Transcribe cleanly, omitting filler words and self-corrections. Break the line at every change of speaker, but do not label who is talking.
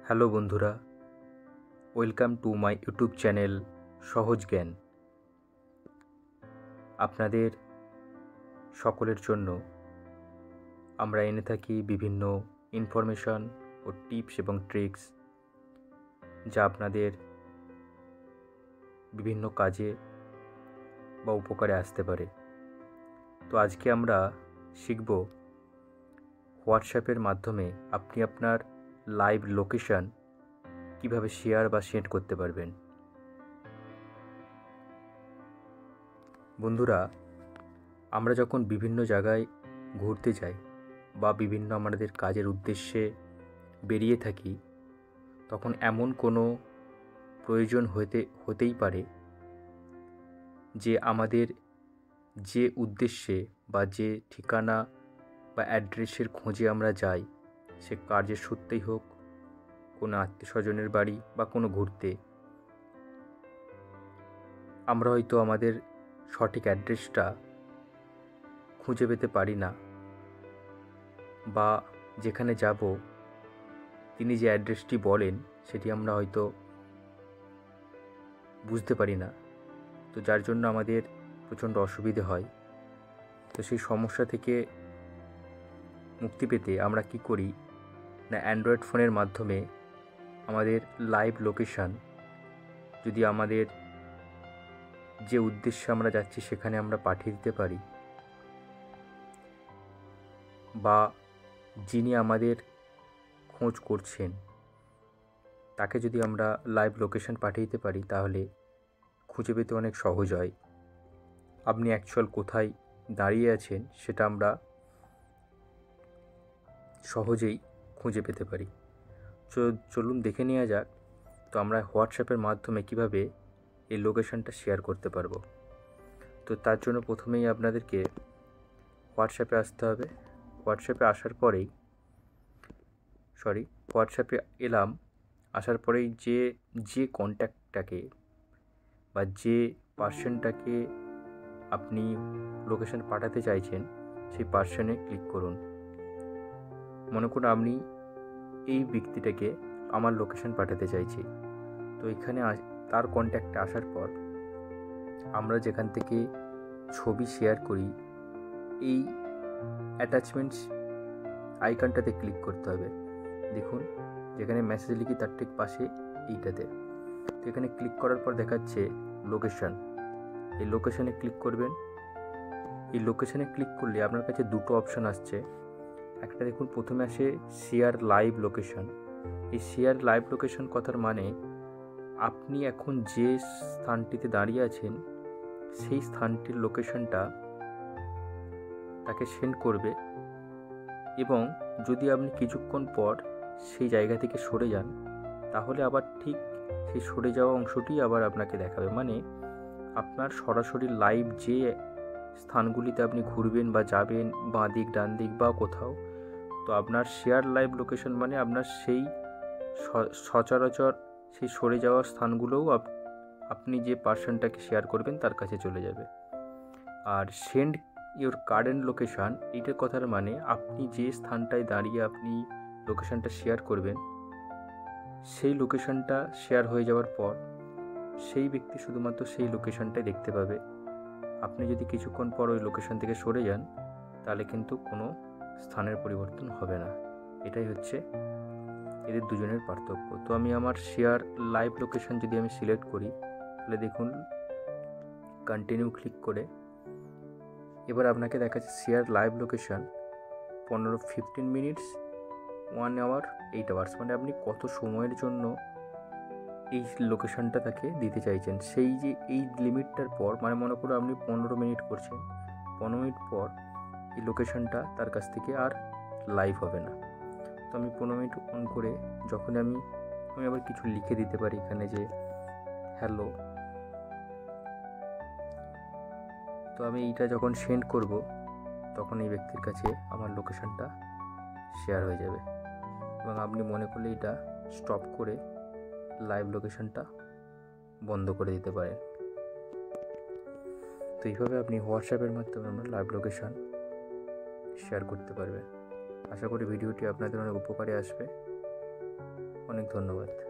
Hello বন্ধুরা, welcome to my YouTube channel সহজ জ্ঞান। আপনাদের সকলের জন্য আমরা এনে থাকি বিভিন্ন ইনফরমেশন ও টিপস এবং ট্রিক্স, যা আপনাদের বিভিন্ন কাজে বা উপকারে আসতে পারে। তো আজকে আমরা শিখব হোয়াটসঅ্যাপের মাধ্যমে আপনি আপনার লাইভ লোকেশন কিভাবে শেয়ার বা সেন্ড করতে পারবেন। বন্ধুরা, আমরা যখন বিভিন্ন জায়গায় ঘুরতে যাই বা বিভিন্ন আমাদের কাজের উদ্দেশ্যে বেরিয়ে থাকি, তখন এমন কোনো প্রয়োজন হতেই পারে যে আমাদের যে উদ্দেশ্যে বা যে ঠিকানা বা অ্যাড্রেসের খোঁজে আমরা যাই, সে কাজের সূত্রেই হোক, কোনো আত্মীয়স্বজনের বাড়ি বা কোনো ঘুরতে, আমরা হয়তো আমাদের সঠিক অ্যাড্রেসটা খুঁজে পেতে পারি না, বা যেখানে যাব তিনি যে অ্যাড্রেসটি বলেন সেটি আমরা হয়তো বুঝতে পারি না। তো যার জন্য আমাদের প্রচণ্ড অসুবিধে হয়। তো সেই সমস্যা থেকে মুক্তি পেতে আমরা কি করি না, অ্যান্ড্রয়েড ফোনের মাধ্যমে আমাদের লাইভ লোকেশন যদি আমাদের যে উদ্দেশ্যে আমরা যাচ্ছি সেখানে আমরা পাঠিয়ে দিতে পারি, বা যিনি আমাদের খোঁজ করছেন তাকে যদি আমরা লাইভ লোকেশন পাঠিয়ে দিতে পারি, তাহলে খুঁজে পেতে অনেক সহজ হয়। আপনি অ্যাকচুয়াল কোথায় দাঁড়িয়ে আছেন সেটা আমরা সহজেই খুঁজে পেতে পারি। চলুন দেখে নেওয়া যাক তো আমরা হোয়াটসঅ্যাপের মাধ্যমে কিভাবে এই লোকেশনটা শেয়ার করতে পারবো। তো তার জন্য প্রথমেই আপনাদেরকে হোয়াটসঅ্যাপে আসতে হবে। হোয়াটসঅ্যাপে আসার পরেই যে কন্ট্যাক্টটাকে বা যে পার্সনটাকে আপনি লোকেশন পাঠাতে চাইছেন সেই পার্সনে ক্লিক করুন। মনে করুন আমি এই ব্যক্তিটাকে আমার লোকেশন পাঠাতে চাইছি। তো এখানে তার কন্ট্যাক্টে আসার পর আমরা যেখান থেকে ছবি শেয়ার করি, এই অ্যাটাচমেন্টস আইকনটাতে ক্লিক করতে হবে। দেখুন, যেখানে মেসেজ লিখি তার ঠিক পাশে এইটাতে। তো এখানে ক্লিক করার পর দেখাচ্ছে লোকেশন। এই লোকেশনে ক্লিক করবেন। এই লোকেশনে ক্লিক করলে আপনার কাছে দুটো অপশান আসছে। একটা দেখুন, প্রথমে আসে শেয়ার লাইভ লোকেশন। এই শেয়ার লাইভ লোকেশন কথার মানে আপনি এখন যে স্থানটিতে দাঁড়িয়ে আছেন সেই স্থানটির লোকেশনটা তাকে সেন্ড করবে, এবং যদি আপনি কিছুক্ষণ পর সেই জায়গা থেকে সরে যান তাহলে আবার ঠিক সেই সরে যাওয়া অংশটি আবার আপনাকে দেখাবে। মানে আপনার সরাসরি লাইভ যে স্থানগুলিতে আপনি ঘুরবেন বা যাবেন, বাঁ দিক ডান দিক বা কোথাও, তো আপনার শেয়ার লাইভ লোকেশন মানে আপনার সেই সচরাচর সেই সরে যাওয়া স্থানগুলোও আপনি যে পার্সনটাকে শেয়ার করবেন তার কাছে চলে যাবে। আর সেন্ড ইওর কারেন্ট লোকেশান, এইটার কথার মানে আপনি যে স্থানটায় দাঁড়িয়ে আপনি লোকেশানটা শেয়ার করবেন সেই লোকেশানটা শেয়ার হয়ে যাওয়ার পর সেই ব্যক্তি শুধুমাত্র সেই লোকেশানটাই দেখতে পাবে। আপনি যদি কিছুক্ষণ পর ওই লোকেশান থেকে সরে যান তাহলে কিন্তু কোনো স্থানের পরিবর্তন হবে না। এটাই হচ্ছে এদের দুজনের পার্থক্য। তো আমি আমার শেয়ার লাইভ লোকেশান যদি আমি সিলেক্ট করি তাহলে দেখুন, কন্টিনিউ ক্লিক করে এবার আপনাকে দেখাচ্ছে share live location 15 minutes, 1 hour, 8 hours. মানে আপনি কত সময়ের জন্য এই লোকেশানটা তাকে দিতে চাইছেন। সেই যে এই লিমিটটার পর, মানে মনে করো আপনি 15 মিনিট করছেন, 15 মিনিট পর এই লোকেশানটা তার কাছ থেকে আর লাইভ হবে না। তো আমি 15 মিনিট অন করে যখন আমি আবার কিছু লিখে দিতে পারি এখানে যে হ্যালো। তো আমি এইটা যখন সেন্ড করব তখন এই ব্যক্তির কাছে আমার লোকেশানটা শেয়ার হয়ে যাবে, এবং আপনি মনে করলে এটা স্টপ করে লাইভ লোকেশানটা বন্ধ করে দিতে পারেন। তো এইভাবে আপনি হোয়াটসঅ্যাপের মাধ্যমে আপনার লাইভ লোকেশান শেয়ার করতে পারবেন। আশা করি ভিডিওটি আপনাদের অনেক উপকারে আসবে। অনেক ধন্যবাদ।